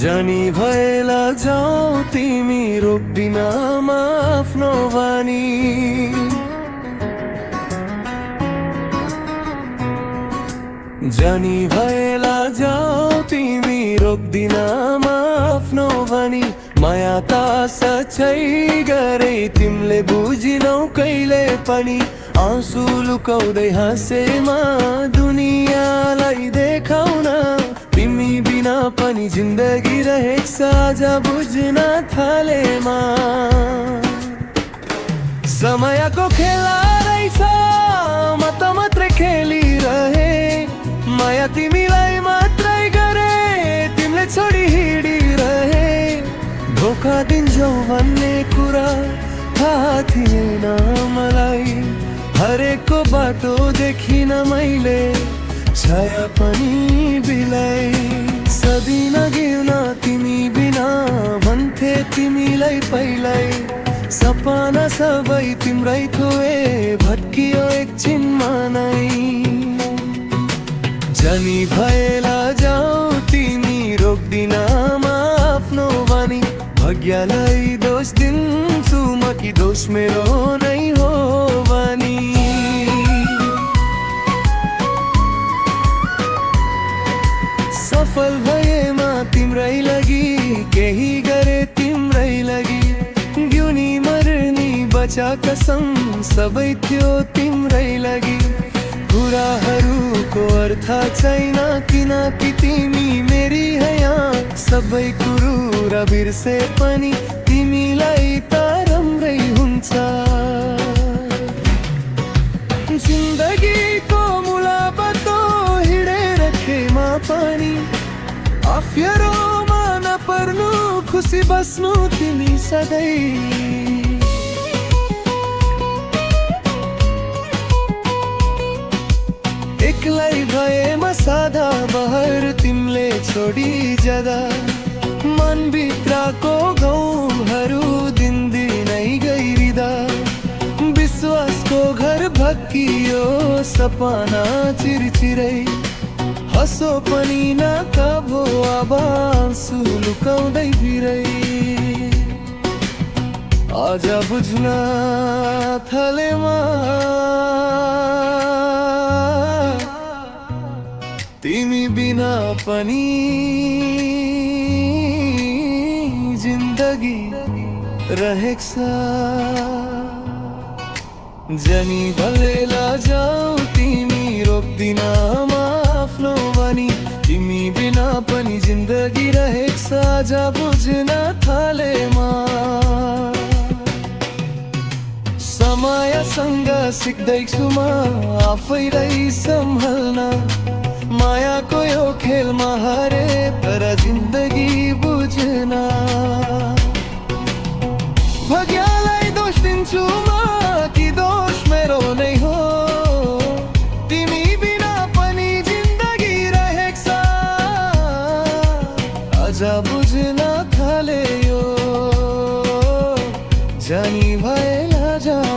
जानी भएला जाऊ तिमी रोक्दिन आफ्नो वानी। जानी भएला जाऊ तिमी रोक्दिन आफ्नो वानी। माया त सच्चै गरे तिमीले बुझिनौ कहिले पनि। आँसु लुकाउँदै हाँसेमा दुनियाँलाई देखाउन। तिमी बिना पनि जिन्दगी रहेछ आज बुझ्न थालेमा। समयको खेला रहेछ म त मात्रै खेलिरहे। माया तिमीलाई मात्रै गरे तिमीले छोडी हिँडिरहे। धोका दिन्छौ भन्ने कुरा थाहा थिएन मलाई। हरेकको बाटो देखिन मैले छाया पनि बिलाई। सदिन गिउन तिमी बिना भन्थे तिमीलाई पहिल्यै। सपना सबै तिम्रै थोए भट्कियो एकछिनमा नै। जानी भएला जाऊ तिमी रोक्दिन आफ्नो बानी। भाग्यलाई दोष दिन्छु म कि दोष मेरो नै हो बानी। सफल भएमा तिम्रै लागि केही गरे तिम्रै लागि। जिउनी मर्नी बचा कसम सबै थियो तिम्रै लागि। कुराहरूको अर्थ छैन किनकि तिमी मेरी हैया। सबै कुरा बिर्से पनि तिमीलाई त राम्रै हुन्छ। जिन्दगीको मुला बाटो हिँडेर खेमा पनि। अप्ठ्यारोमा नपर्नु खुसी बस्नु तिमी सधैँ। एक्लै भएमा सादा बहर तिमीले छोडी जाँदा। मनभित्रको घाउहरू दिनदिनै गहिरिँदा। विश्वासको घर भत्कियो सपना चिरचिरै। हँसो पनि नकाभो अब आँसु लुकाउँदै फिरै। आज बुझ्न थालेमा तिमी बिना पनि जिन्दगी रहेछ। जानी भएला जाऊ तिमी रोक्दिन आफ्नो बानी। तिमी बिना पनि जिन्दगी रहेछ आज बुझ्न थालेमा। समयसँग सिक्दैछु म आफैलाई सम्हाल्न। मायाको यो खेलमा हारे तर जिन्दगी बुझ्न। भाग्यलाई दोष दिन्छु म कि दोष मेरो नै हो। तिमी बिना पनि जिन्दगी रहेछ आज बुझ्न थाल्यो। जानी भएला जाऊ